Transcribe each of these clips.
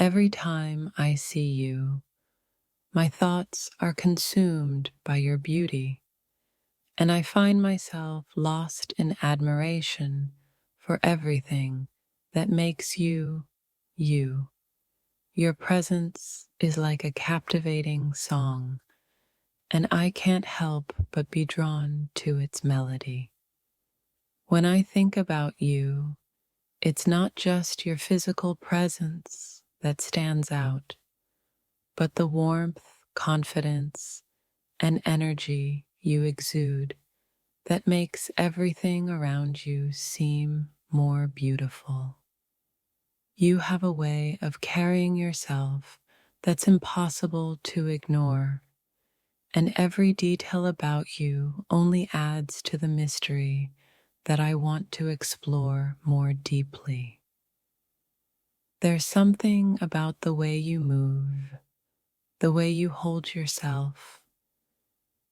Every time I see you, my thoughts are consumed by your beauty, and I find myself lost in admiration for everything that makes you, you. Your presence is like a captivating song, and I can't help but be drawn to its melody. When I think about you, it's not just your physical presence that stands out, but the warmth, confidence, and energy you exude that makes everything around you seem more beautiful. You have a way of carrying yourself that's impossible to ignore, and every detail about you only adds to the mystery that I want to explore more deeply. There's something about the way you move, the way you hold yourself,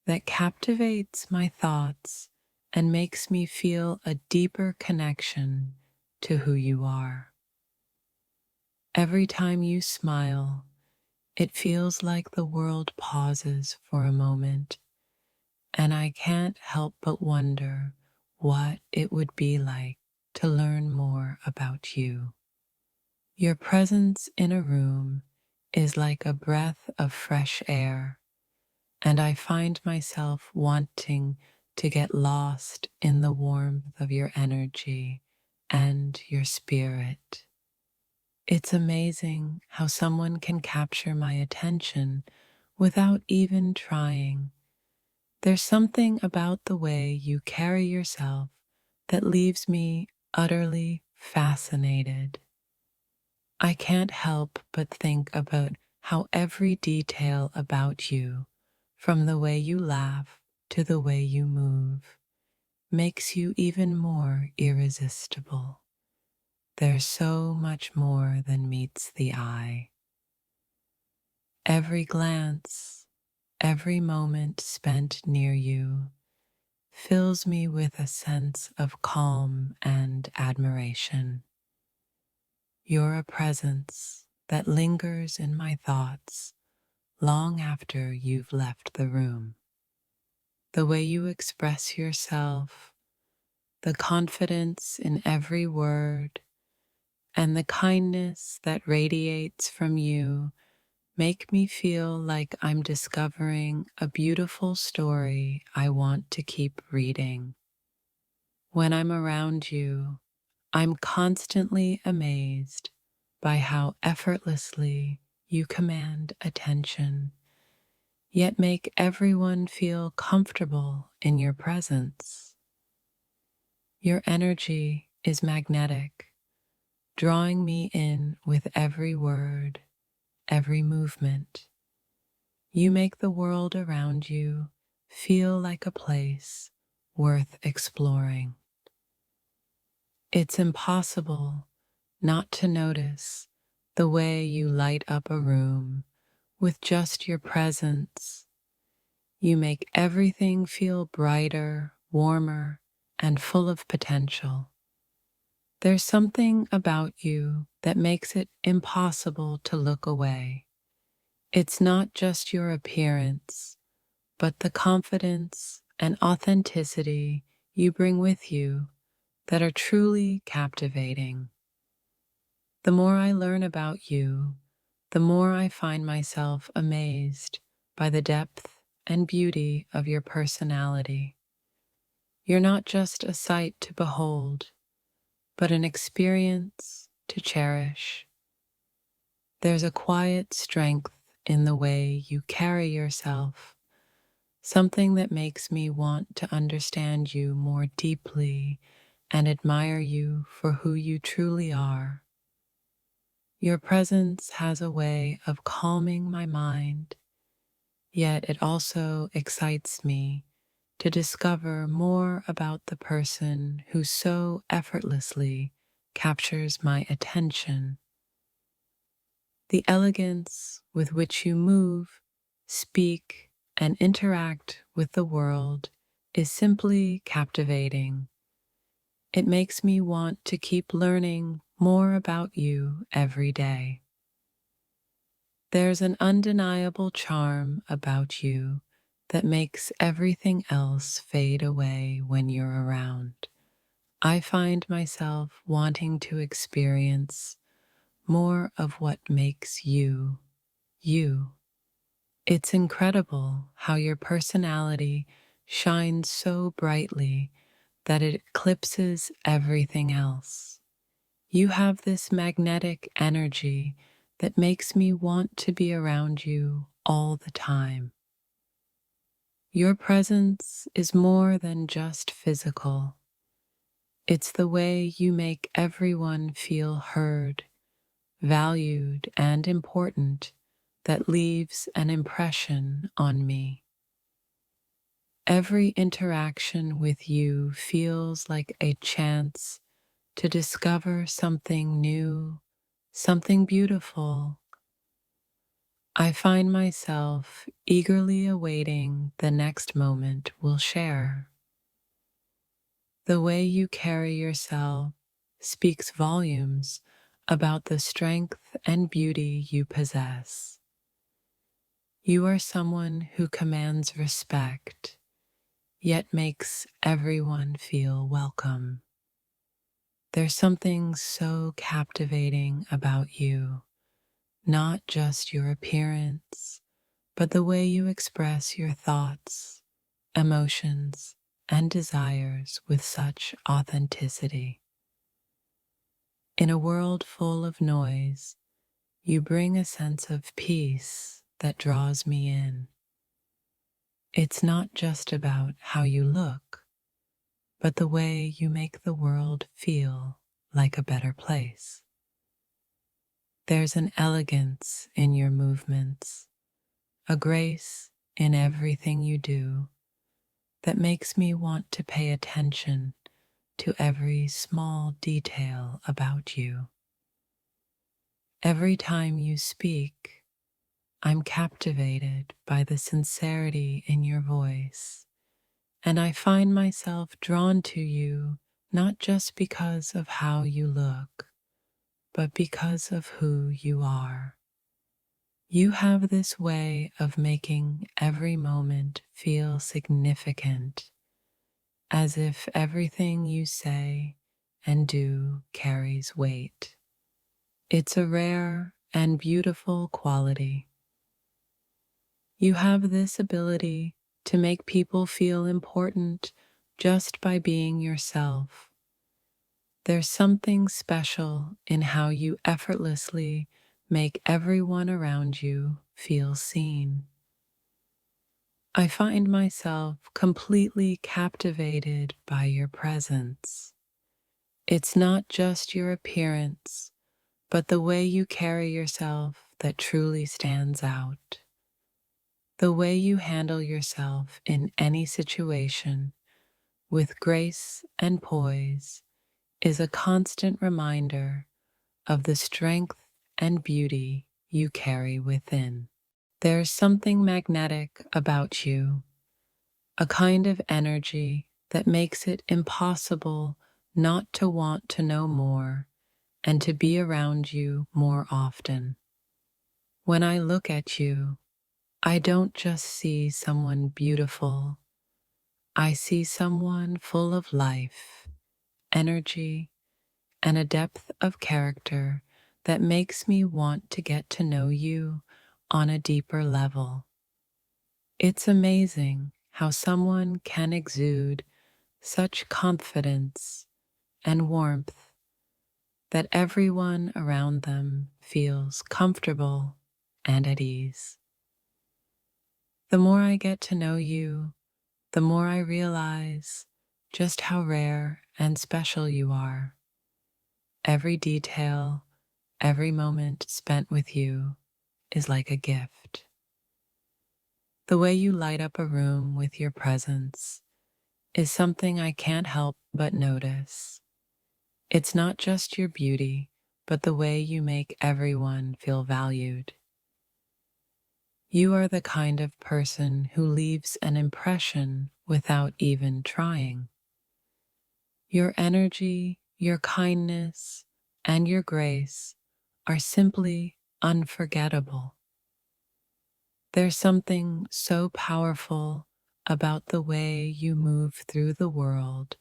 that captivates my thoughts and makes me feel a deeper connection to who you are. Every time you smile, it feels like the world pauses for a moment, and I can't help but wonder what it would be like to learn more about you. Your presence in a room is like a breath of fresh air, and I find myself wanting to get lost in the warmth of your energy and your spirit. It's amazing how someone can capture my attention without even trying. There's something about the way you carry yourself that leaves me utterly fascinated. I can't help but think about how every detail about you, from the way you laugh to the way you move, makes you even more irresistible. There's so much more than meets the eye. Every glance, every moment spent near you fills me with a sense of calm and admiration. You're a presence that lingers in my thoughts long after you've left the room. The way you express yourself, the confidence in every word, and the kindness that radiates from you make me feel like I'm discovering a beautiful story I want to keep reading. When I'm around you, I'm constantly amazed by how effortlessly you command attention, yet make everyone feel comfortable in your presence. Your energy is magnetic, drawing me in with every word, every movement. You make the world around you feel like a place worth exploring. It's impossible not to notice the way you light up a room with just your presence. You make everything feel brighter, warmer, and full of potential. There's something about you that makes it impossible to look away. It's not just your appearance, but the confidence and authenticity you bring with you that are truly captivating. The more I learn about you, the more I find myself amazed by the depth and beauty of your personality. You're not just a sight to behold, but an experience to cherish. There's a quiet strength in the way you carry yourself, something that makes me want to understand you more deeply and admire you for who you truly are. Your presence has a way of calming my mind, yet it also excites me to discover more about the person who so effortlessly captures my attention. The elegance with which you move, speak, and interact with the world is simply captivating. It makes me want to keep learning more about you every day. There's an undeniable charm about you that makes everything else fade away when you're around. I find myself wanting to experience more of what makes you, you. It's incredible how your personality shines so brightly that it eclipses everything else. You have this magnetic energy that makes me want to be around you all the time. Your presence is more than just physical. It's the way you make everyone feel heard, valued, and important that leaves an impression on me. Every interaction with you feels like a chance to discover something new, something beautiful. I find myself eagerly awaiting the next moment we'll share. The way you carry yourself speaks volumes about the strength and beauty you possess. You are someone who commands respect, yet makes everyone feel welcome. There's something so captivating about you, not just your appearance, but the way you express your thoughts, emotions, and desires with such authenticity. In a world full of noise, you bring a sense of peace that draws me in. It's not just about how you look, but the way you make the world feel like a better place. There's an elegance in your movements, a grace in everything you do that makes me want to pay attention to every small detail about you. Every time you speak, I'm captivated by the sincerity in your voice, and I find myself drawn to you not just because of how you look, but because of who you are. You have this way of making every moment feel significant, as if everything you say and do carries weight. It's a rare and beautiful quality. You have this ability to make people feel important just by being yourself. There's something special in how you effortlessly make everyone around you feel seen. I find myself completely captivated by your presence. It's not just your appearance, but the way you carry yourself that truly stands out. The way you handle yourself in any situation with grace and poise is a constant reminder of the strength and beauty you carry within. There's something magnetic about you, a kind of energy that makes it impossible not to want to know more and to be around you more often. When I look at you, I don't just see someone beautiful, I see someone full of life, energy, and a depth of character that makes me want to get to know you on a deeper level. It's amazing how someone can exude such confidence and warmth that everyone around them feels comfortable and at ease. The more I get to know you, the more I realize just how rare and special you are. Every detail, every moment spent with you is like a gift. The way you light up a room with your presence is something I can't help but notice. It's not just your beauty, but the way you make everyone feel valued. You are the kind of person who leaves an impression without even trying. Your energy, your kindness, and your grace are simply unforgettable. There's something so powerful about the way you move through the world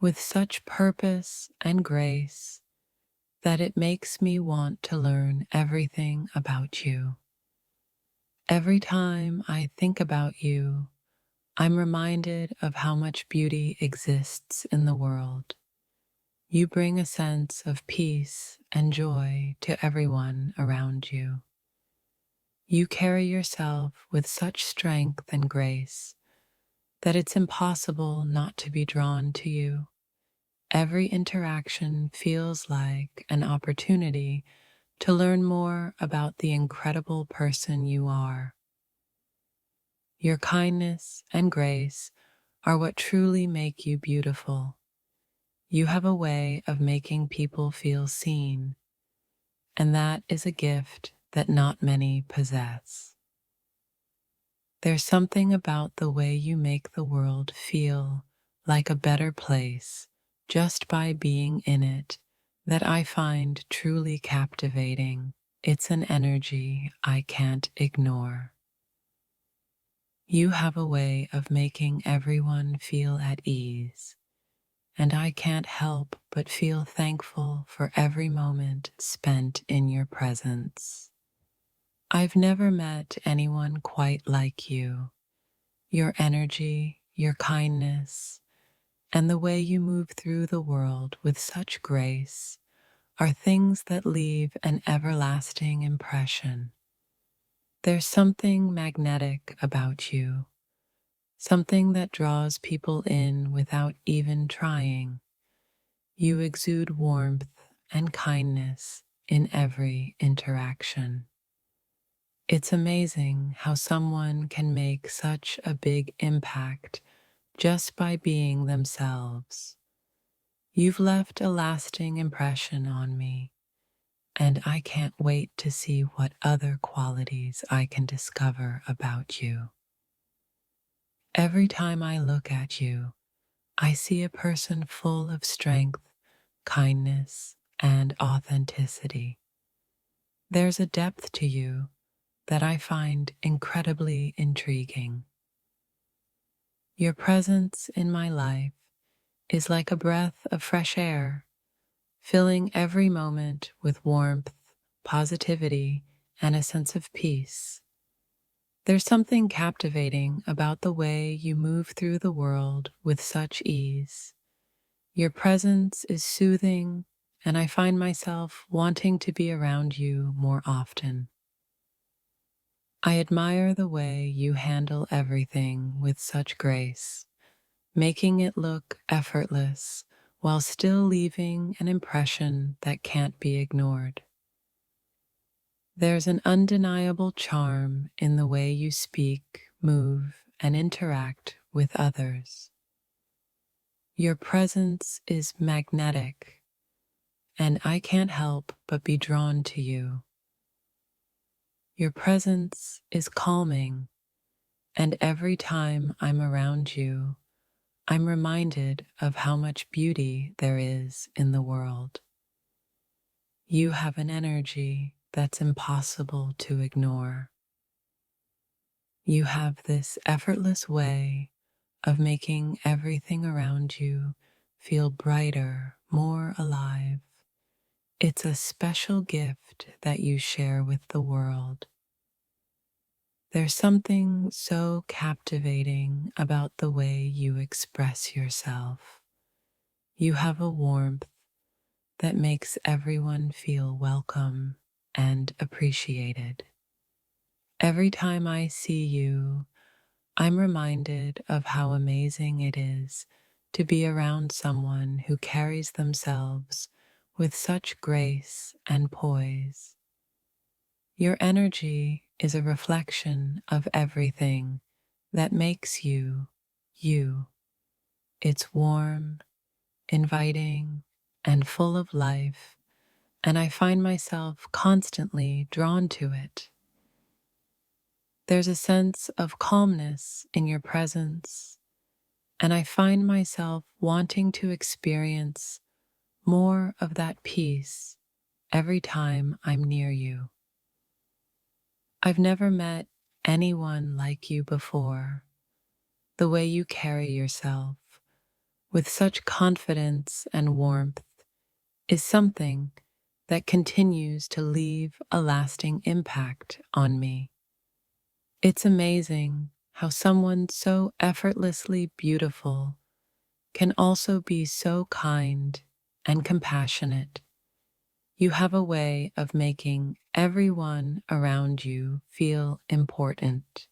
with such purpose and grace that it makes me want to learn everything about you. Every time I think about you, I'm reminded of how much beauty exists in the world. You bring a sense of peace and joy to everyone around you. You carry yourself with such strength and grace that it's impossible not to be drawn to you. Every interaction feels like an opportunity to learn more about the incredible person you are. Your kindness and grace are what truly make you beautiful. You have a way of making people feel seen, and that is a gift that not many possess. There's something about the way you make the world feel like a better place just by being in it that I find truly captivating. It's an energy I can't ignore. You have a way of making everyone feel at ease, and I can't help but feel thankful for every moment spent in your presence. I've never met anyone quite like you. Your energy, your kindness, and the way you move through the world with such grace are things that leave an everlasting impression. There's something magnetic about you, something that draws people in without even trying. You exude warmth and kindness in every interaction. It's amazing how someone can make such a big impact just by being themselves. You've left a lasting impression on me, and I can't wait to see what other qualities I can discover about you. Every time I look at you, I see a person full of strength, kindness, and authenticity. There's a depth to you that I find incredibly intriguing. Your presence in my life is like a breath of fresh air, filling every moment with warmth, positivity, and a sense of peace. There's something captivating about the way you move through the world with such ease. Your presence is soothing, and I find myself wanting to be around you more often. I admire the way you handle everything with such grace, making it look effortless while still leaving an impression that can't be ignored. There's an undeniable charm in the way you speak, move, and interact with others. Your presence is magnetic, and I can't help but be drawn to you. Your presence is calming, and every time I'm around you, I'm reminded of how much beauty there is in the world. You have an energy that's impossible to ignore. You have this effortless way of making everything around you feel brighter, more alive. It's a special gift that you share with the world. There's something so captivating about the way you express yourself. You have a warmth that makes everyone feel welcome and appreciated. Every time I see you, I'm reminded of how amazing it is to be around someone who carries themselves with such grace and poise. Your energy is a reflection of everything that makes you, you. It's warm, inviting, and full of life, and I find myself constantly drawn to it. There's a sense of calmness in your presence, and I find myself wanting to experience more of that peace every time I'm near you. I've never met anyone like you before. The way you carry yourself with such confidence and warmth is something that continues to leave a lasting impact on me. It's amazing how someone so effortlessly beautiful can also be so kind and compassionate. You have a way of making everyone around you feel important.